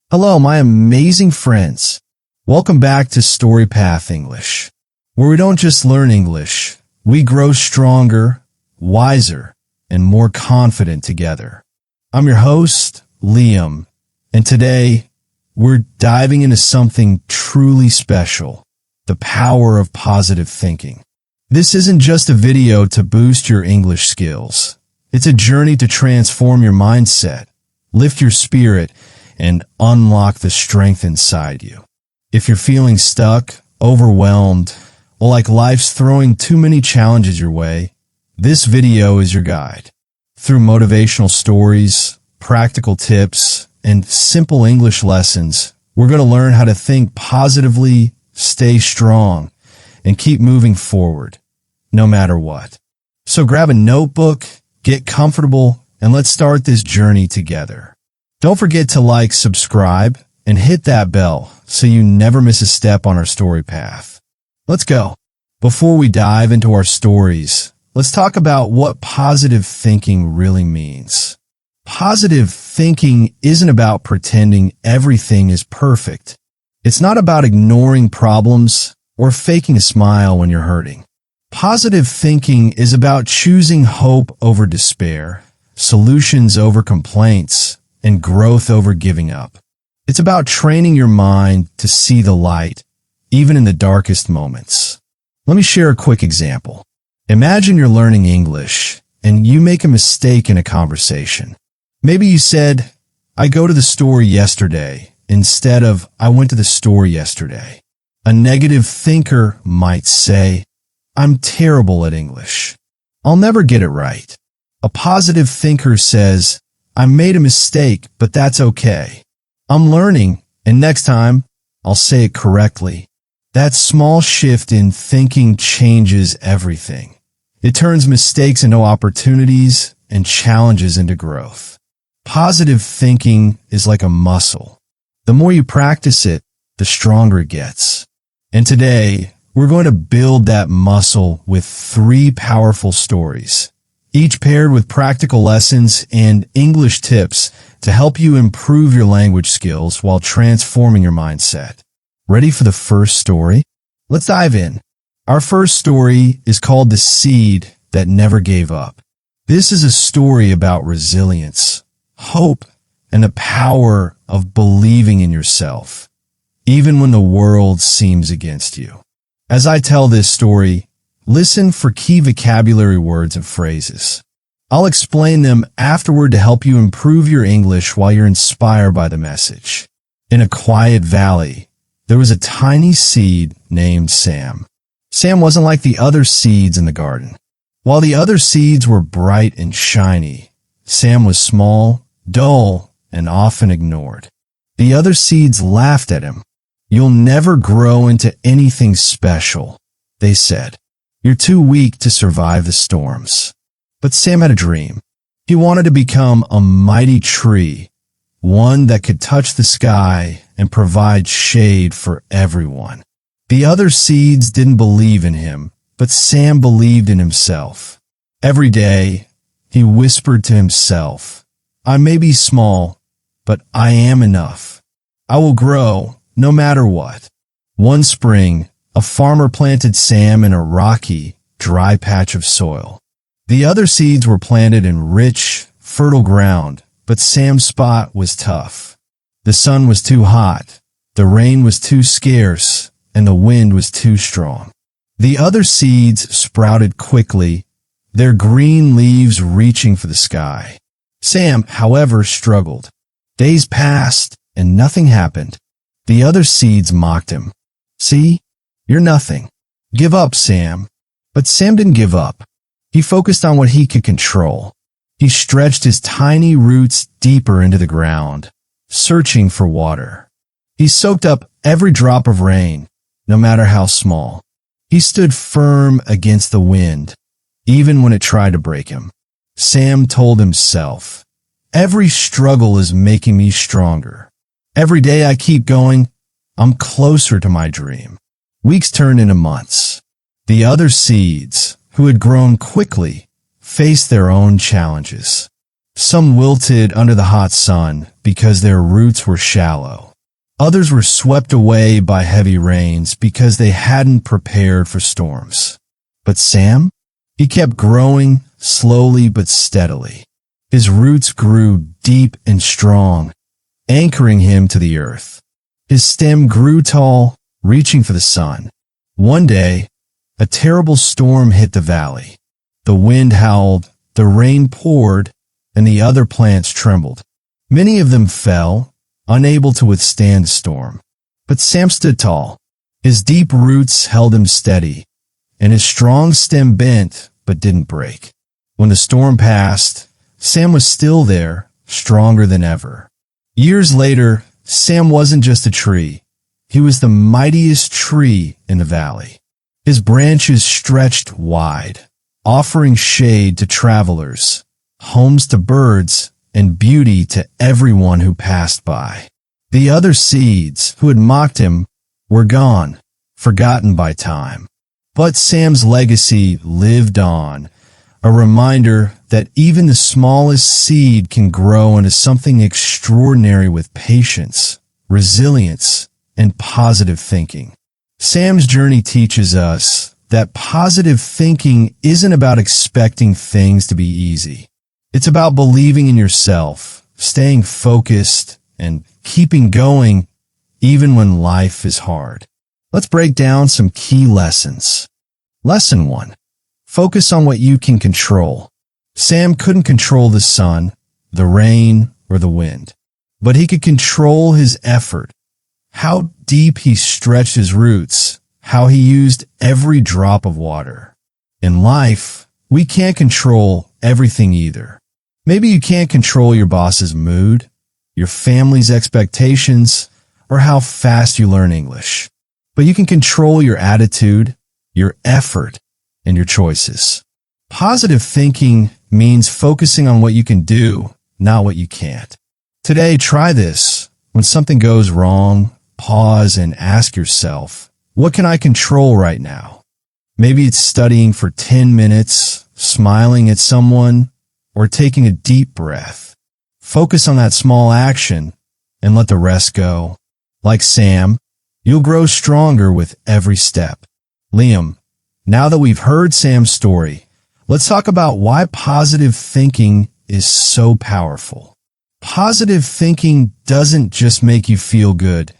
Hello, my amazing friends. Welcome back to StoryPath English, where we don't just learn English, we grow stronger, wiser, and more confident together. I'm your host, Liam, and today we're diving into something truly special, the power of positive thinking. This isn't just a video to boost your English skills. It's a journey to transform your mindset, lift your spirit, and unlock the strength inside you. If you're feeling stuck, overwhelmed, or like life's throwing too many challenges your way, this video is your guide. Through motivational stories, practical tips, and simple English lessons, we're going to learn how to think positively, stay strong, and keep moving forward, no matter what. So grab a notebook, get comfortable, and let's start this journey together. Don't forget to like, subscribe, and hit that bell so you never miss a step on our story path. Let's go. Before we dive into our stories, let's talk about what positive thinking really means. Positive thinking isn't about pretending everything is perfect. It's not about ignoring problems or faking a smile when you're hurting. Positive thinking is about choosing hope over despair, solutions over complaints, and growth over giving up. It's about training your mind to see the light, even in the darkest moments. Let me share a quick example. Imagine you're learning English, and you make a mistake in a conversation. Maybe you said, "I go to the store yesterday," instead of, "I went to the store yesterday." A negative thinker might say, "I'm terrible at English. I'll never get it right." A positive thinker says, "I made a mistake, but that's okay. I'm learning, and next time, I'll say it correctly." That small shift in thinking changes everything. It turns mistakes into opportunities and challenges into growth. Positive thinking is like a muscle. The more you practice it, the stronger it gets. And today, we're going to build that muscle with 3 powerful stories, each paired with practical lessons and English tips to help you improve your language skills while transforming your mindset. Ready for the first story? Let's dive in. Our first story is called The Seed That Never Gave Up. This is a story about resilience, hope, and the power of believing in yourself, even when the world seems against you. As I tell this story, listen for key vocabulary words and phrases. I'll explain them afterward to help you improve your English while you're inspired by the message. In a quiet valley, there was a tiny seed named Sam. Sam wasn't like the other seeds in the garden. While the other seeds were bright and shiny, Sam was small, dull, and often ignored. The other seeds laughed at him. "You'll never grow into anything special," they said. "You're too weak to survive the storms." But Sam had a dream. He wanted to become a mighty tree, one that could touch the sky and provide shade for everyone. The other seeds didn't believe in him, but Sam believed in himself. Every day, he whispered to himself, "I may be small, but I am enough. I will grow no matter what." One spring, a farmer planted Sam in a rocky, dry patch of soil. The other seeds were planted in rich, fertile ground, but Sam's spot was tough. The sun was too hot, the rain was too scarce, and the wind was too strong. The other seeds sprouted quickly, their green leaves reaching for the sky. Sam, however, struggled. Days passed, and nothing happened. The other seeds mocked him. "See? You're nothing. Give up, Sam." But Sam didn't give up. He focused on what he could control. He stretched his tiny roots deeper into the ground, searching for water. He soaked up every drop of rain, no matter how small. He stood firm against the wind, even when it tried to break him. Sam told himself, "Every struggle is making me stronger. Every day I keep going, I'm closer to my dream." Weeks turned into months. The other seeds, who had grown quickly, faced their own challenges. Some wilted under the hot sun, because their roots were shallow. Others were swept away by heavy rains because they hadn't prepared for storms. But Sam? He kept growing slowly but steadily. His roots grew deep and strong, anchoring him to the earth. His stem grew tall, reaching for the sun. One day, a terrible storm hit the valley. The wind howled, the rain poured, and the other plants trembled. Many of them fell, unable to withstand the storm. But Sam stood tall. His deep roots held him steady, and his strong stem bent but didn't break. When the storm passed, Sam was still there, stronger than ever. Years later, Sam wasn't just a tree. He was the mightiest tree in the valley. His branches stretched wide, offering shade to travelers, homes to birds, and beauty to everyone who passed by. The other seeds who had mocked him were gone, forgotten by time. But Sam's legacy lived on, a reminder that even the smallest seed can grow into something extraordinary with patience, resilience, and positive thinking. Sam's journey teaches us that positive thinking isn't about expecting things to be easy. It's about believing in yourself, staying focused, and keeping going even when life is hard. Let's break down some key lessons. Lesson 1. Focus on what you can control. Sam couldn't control the sun, the rain, or the wind, but he could control his effort, how deep he stretched his roots, how he used every drop of water. In life, we can't control everything either. Maybe you can't control your boss's mood, your family's expectations, or how fast you learn English. But you can control your attitude, your effort, and your choices. Positive thinking means focusing on what you can do, not what you can't. Today, try this. When something goes wrong, pause and ask yourself, what can I control right now? Maybe it's studying for 10 minutes, smiling at someone, or taking a deep breath. Focus on that small action and let the rest go. Like Sam, you'll grow stronger with every step. Liam, now that we've heard Sam's story, let's talk about why positive thinking is so powerful. Positive thinking doesn't just make you feel good.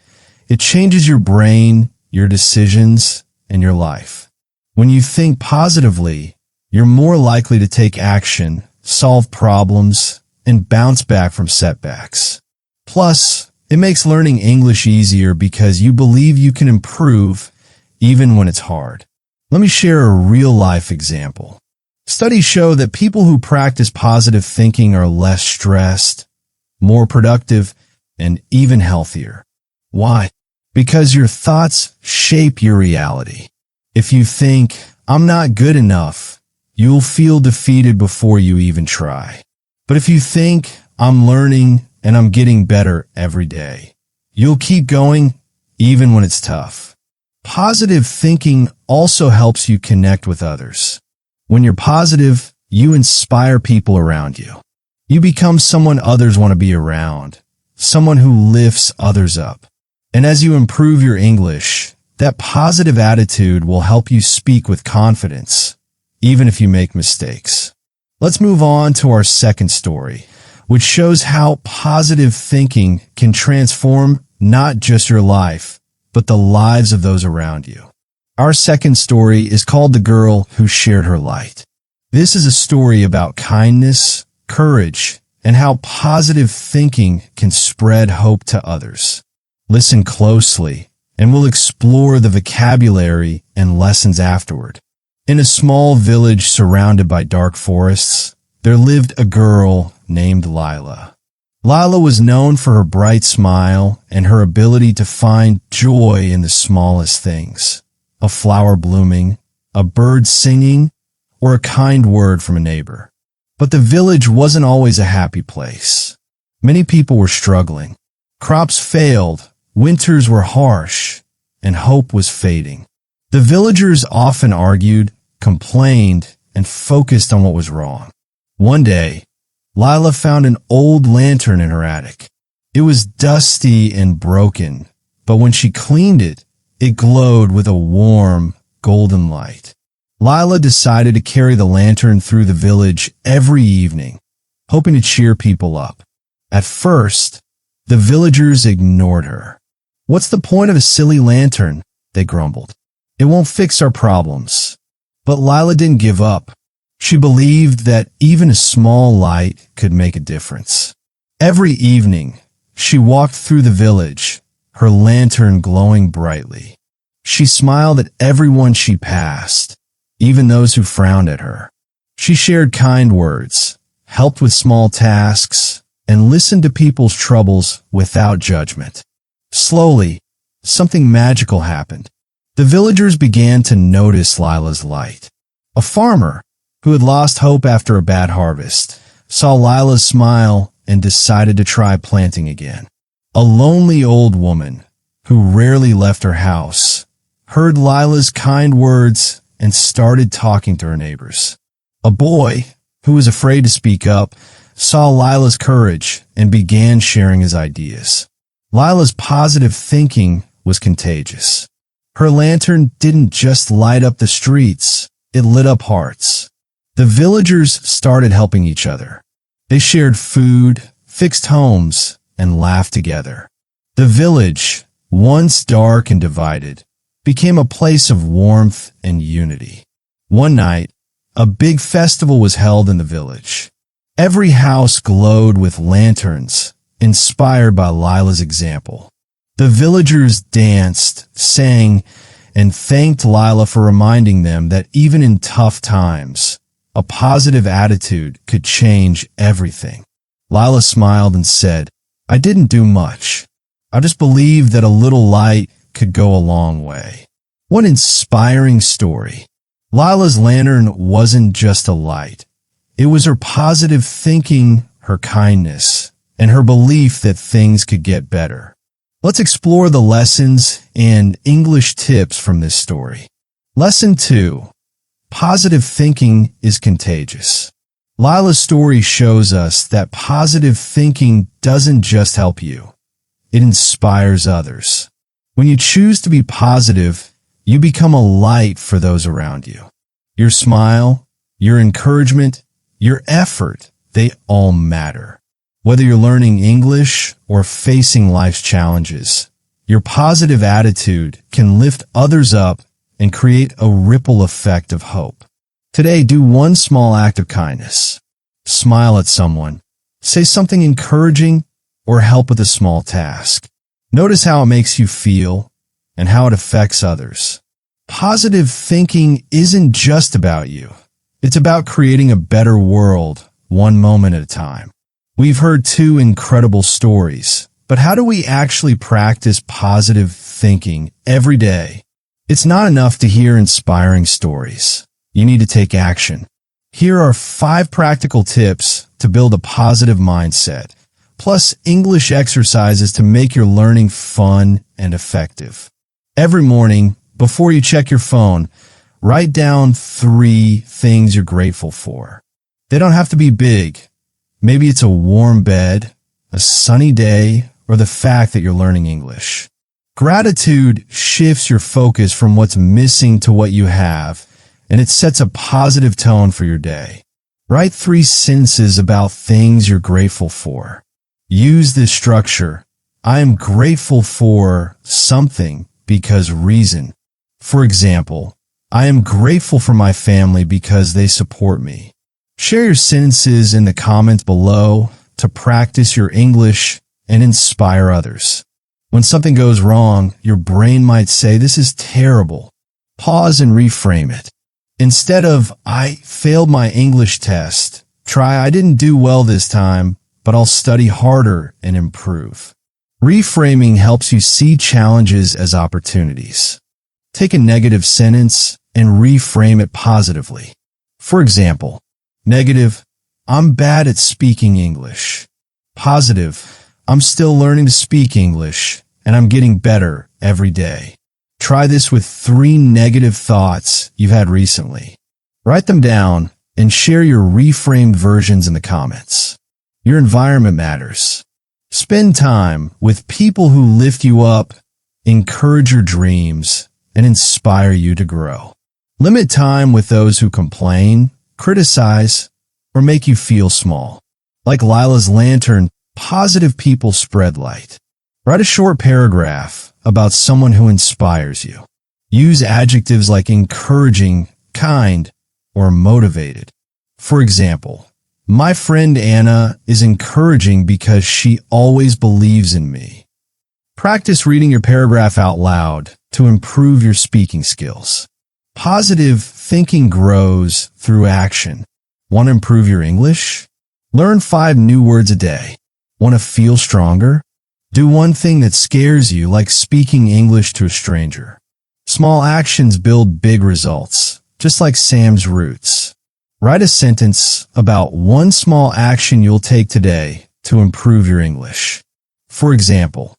It changes your brain, your decisions, and your life. When you think positively, you're more likely to take action, solve problems, and bounce back from setbacks. Plus, it makes learning English easier because you believe you can improve even when it's hard. Let me share a real-life example. Studies show that people who practice positive thinking are less stressed, more productive, and even healthier. Why? Because your thoughts shape your reality. If you think, I'm not good enough, you'll feel defeated before you even try. But if you think, I'm learning and I'm getting better every day, you'll keep going even when it's tough. Positive thinking also helps you connect with others. When you're positive, you inspire people around you. You become someone others want to be around, someone who lifts others up. And as you improve your English, that positive attitude will help you speak with confidence, even if you make mistakes. Let's move on to our second story, which shows how positive thinking can transform not just your life, but the lives of those around you. Our second story is called The Girl Who Shared Her Light. This is a story about kindness, courage, and how positive thinking can spread hope to others. Listen closely, and we'll explore the vocabulary and lessons afterward. In a small village surrounded by dark forests, there lived a girl named Lila. Lila was known for her bright smile and her ability to find joy in the smallest things. A flower blooming, a bird singing, or a kind word from a neighbor. But the village wasn't always a happy place. Many people were struggling. Crops failed, winters were harsh, and hope was fading. The villagers often argued, complained, and focused on what was wrong. One day, Lila found an old lantern in her attic. It was dusty and broken, but when she cleaned it, it glowed with a warm, golden light. Lila decided to carry the lantern through the village every evening, hoping to cheer people up. At first, the villagers ignored her. "What's the point of a silly lantern?" they grumbled. "It won't fix our problems." But Lila didn't give up. She believed that even a small light could make a difference. Every evening, she walked through the village, her lantern glowing brightly. She smiled at everyone she passed, even those who frowned at her. She shared kind words, helped with small tasks, and listened to people's troubles without judgment. Slowly, something magical happened. The villagers began to notice Lila's light. A farmer, who had lost hope after a bad harvest, saw Lila's smile and decided to try planting again. A lonely old woman, who rarely left her house, heard Lila's kind words and started talking to her neighbors. A boy, who was afraid to speak up, saw Lila's courage and began sharing his ideas. Lila's positive thinking was contagious. Her lantern didn't just light up the streets, it lit up hearts. The villagers started helping each other. They shared food, fixed homes, and laughed together. The village, once dark and divided, became a place of warmth and unity. One night, a big festival was held in the village. Every house glowed with lanterns, inspired by Lila's example. The villagers danced, sang, and thanked Lila for reminding them that even in tough times, a positive attitude could change everything. Lila smiled and said, "I didn't do much. I just believed that a little light could go a long way." What an inspiring story. Lila's lantern wasn't just a light. It was her positive thinking, her kindness, and her belief that things could get better. Let's explore the lessons and English tips from this story. Lesson 2. Positive thinking is contagious. Lila's story shows us that positive thinking doesn't just help you. It inspires others. When you choose to be positive, you become a light for those around you. Your smile, your encouragement, your effort, they all matter. Whether you're learning English or facing life's challenges, your positive attitude can lift others up and create a ripple effect of hope. Today, do one small act of kindness. Smile at someone, say something encouraging, or help with a small task. Notice how it makes you feel and how it affects others. Positive thinking isn't just about you. It's about creating a better world, one moment at a time. We've heard 2 incredible stories, but how do we actually practice positive thinking every day? It's not enough to hear inspiring stories. You need to take action. Here are 5 practical tips to build a positive mindset, plus English exercises to make your learning fun and effective. Every morning, before you check your phone, write down 3 things you're grateful for. They don't have to be big. Maybe it's a warm bed, a sunny day, or the fact that you're learning English. Gratitude shifts your focus from what's missing to what you have, and it sets a positive tone for your day. Write 3 sentences about things you're grateful for. Use this structure. I am grateful for something because reason. For example, I am grateful for my family because they support me. Share your sentences in the comments below to practice your English and inspire others. When something goes wrong, your brain might say, "This is terrible." Pause and reframe it. Instead of, "I failed my English test," try, "I didn't do well this time, but I'll study harder and improve." Reframing helps you see challenges as opportunities. Take a negative sentence and reframe it positively. For example, negative, "I'm bad at speaking English." Positive, "I'm still learning to speak English, and I'm getting better every day." Try this with 3 negative thoughts you've had recently. Write them down and share your reframed versions in the comments. Your environment matters. Spend time with people who lift you up, encourage your dreams, and inspire you to grow. Limit time with those who complain, criticize, or make you feel small. Like Lila's lantern, positive people spread light. Write a short paragraph about someone who inspires you. Use adjectives like encouraging, kind, or motivated. For example, my friend Anna is encouraging because she always believes in me. Practice reading your paragraph out loud to improve your speaking skills. Positive thinking grows through action. Want to improve your English? Learn 5 new words a day. Want to feel stronger? Do one thing that scares you, like speaking English to a stranger. Small actions build big results, just like Sam's roots. Write a sentence about one small action you'll take today to improve your English. For example,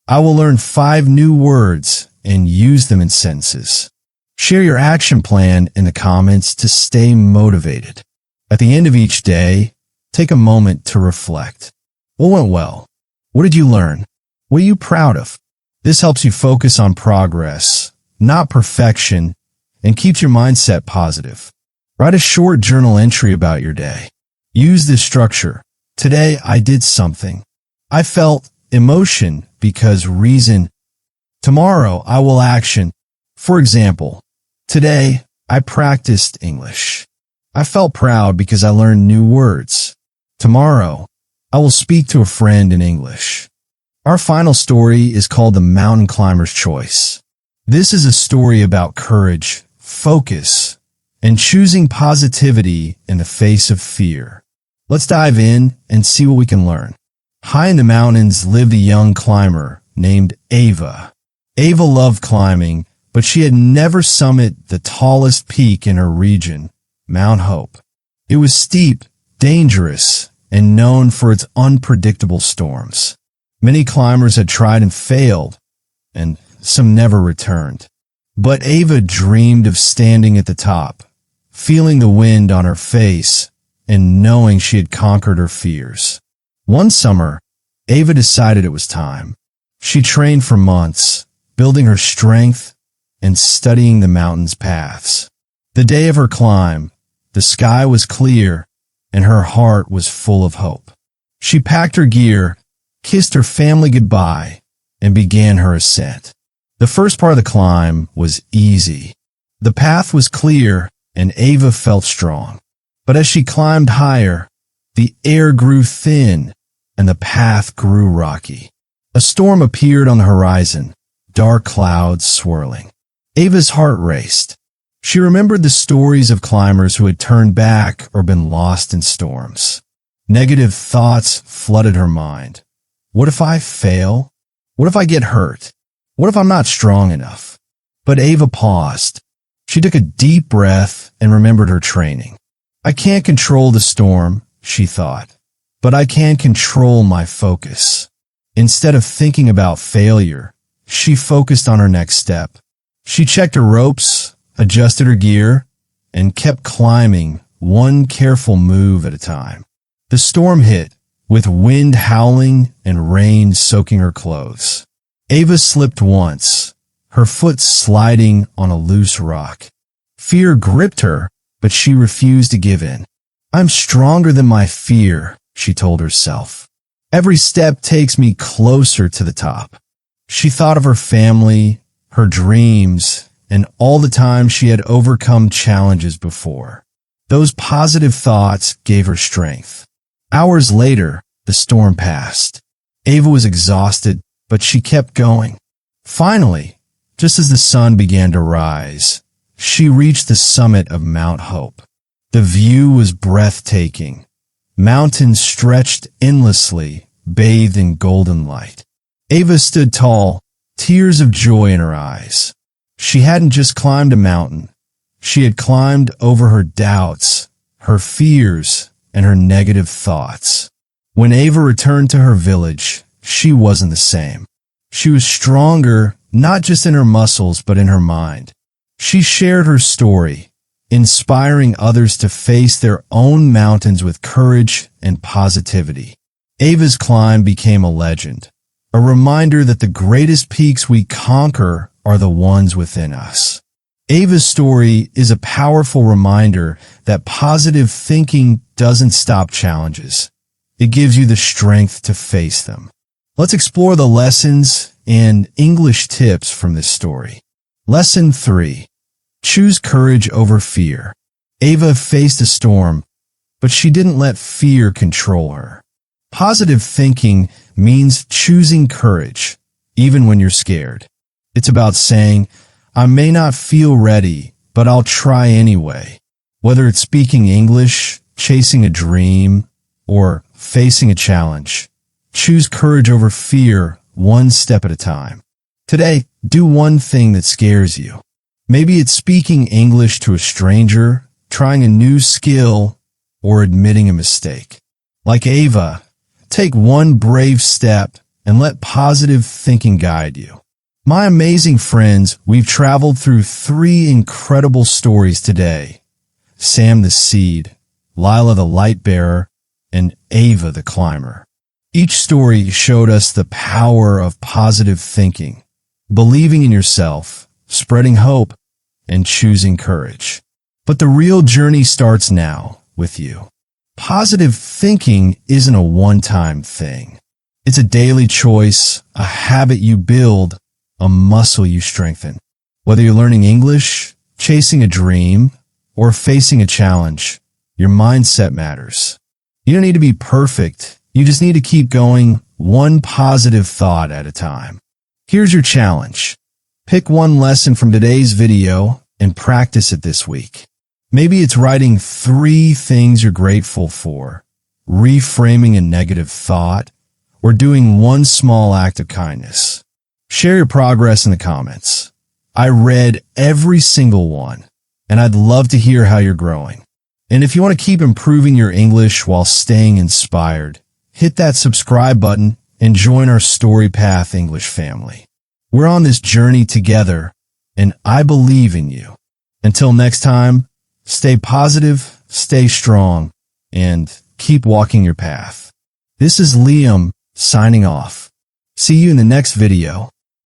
I will learn 5 new words and use them in sentences. Share your action plan in the comments to stay motivated. At the end of each day, take a moment to reflect. What went well? What did you learn? What are you proud of? This helps you focus on progress, not perfection, and keeps your mindset positive. Write a short journal entry about your day. Use this structure. Today I did something. I felt emotion because reason. Tomorrow I will action. For example, today I practiced English. I felt proud because I learned new words. Tomorrow I will speak to a friend in English. Our final story is called The Mountain Climber's Choice. This is a story about courage, focus, and choosing positivity in the face of fear. Let's dive in and see what we can learn. High in the mountains lived a young climber named Ava. Ava loved climbing, but she had never summited the tallest peak in her region, Mount Hope. It was steep, dangerous, and known for its unpredictable storms. Many climbers had tried and failed, and some never returned. But Ava dreamed of standing at the top, feeling the wind on her face, and knowing she had conquered her fears. One summer, Ava decided it was time. She trained for months, building her strength and studying the mountain's paths. The day of her climb, the sky was clear, and her heart was full of hope. She packed her gear, kissed her family goodbye, and began her ascent. The first part of the climb was easy. The path was clear, and Ava felt strong. But as she climbed higher, the air grew thin, and the path grew rocky. A storm appeared on the horizon, dark clouds swirling. Ava's heart raced. She remembered the stories of climbers who had turned back or been lost in storms. Negative thoughts flooded her mind. What if I fail? What if I get hurt? What if I'm not strong enough? But Ava paused. She took a deep breath and remembered her training. I can't control the storm, she thought, but I can control my focus. Instead of thinking about failure, she focused on her next step. She checked her ropes, adjusted her gear, and kept climbing, one careful move at a time. The storm hit, with wind howling and rain soaking her clothes. Ava slipped once, her foot sliding on a loose rock. Fear gripped her, but she refused to give in. I'm stronger than my fear, she told herself. Every step takes me closer to the top. She thought of her family, her dreams, and all the times she had overcome challenges before. Those positive thoughts gave her strength. Hours later, the storm passed. Ava was exhausted, but she kept going. Finally, just as the sun began to rise, she reached the summit of Mount Hope. The view was breathtaking. Mountains stretched endlessly, bathed in golden light. Ava stood tall, tears of joy in her eyes. She hadn't just climbed a mountain. She had climbed over her doubts, her fears, and her negative thoughts. When Ava returned to her village, she wasn't the same. She was stronger, not just in her muscles, but in her mind. She shared her story, inspiring others to face their own mountains with courage and positivity. Ava's climb became a legend, a reminder that the greatest peaks we conquer are the ones within us. Ava's story is a powerful reminder that positive thinking doesn't stop challenges. It gives you the strength to face them. Let's explore the lessons and English tips from this story. Lesson 3. Choose courage over fear. Ava faced a storm, but she didn't let fear control her. Positive thinking means choosing courage, even when you're scared. It's about saying, I may not feel ready, but I'll try anyway. Whether it's speaking English, chasing a dream, or facing a challenge, choose courage over fear one step at a time. Today, do one thing that scares you. Maybe it's speaking English to a stranger, trying a new skill, or admitting a mistake. Like Ava, take one brave step and let positive thinking guide you. My amazing friends, we've traveled through 3 incredible stories today. Sam the Seed, Lila the Light Bearer, and Ava the Climber. Each story showed us the power of positive thinking, believing in yourself, spreading hope, and choosing courage. But the real journey starts now with you. Positive thinking isn't a one-time thing. It's a daily choice, a habit you build, a muscle you strengthen. Whether you're learning English, chasing a dream, or facing a challenge, your mindset matters. You don't need to be perfect. You just need to keep going one positive thought at a time. Here's your challenge. Pick one lesson from today's video and practice it this week. Maybe it's writing 3 things you're grateful for, reframing a negative thought, or doing one small act of kindness. Share your progress in the comments. I read every single one, and I'd love to hear how you're growing. And if you want to keep improving your English while staying inspired, hit that subscribe button and join our StoryPath English family. We're on this journey together, and I believe in you. Until next time, stay positive, stay strong, and keep walking your path. This is Liam signing off. See you in the next video.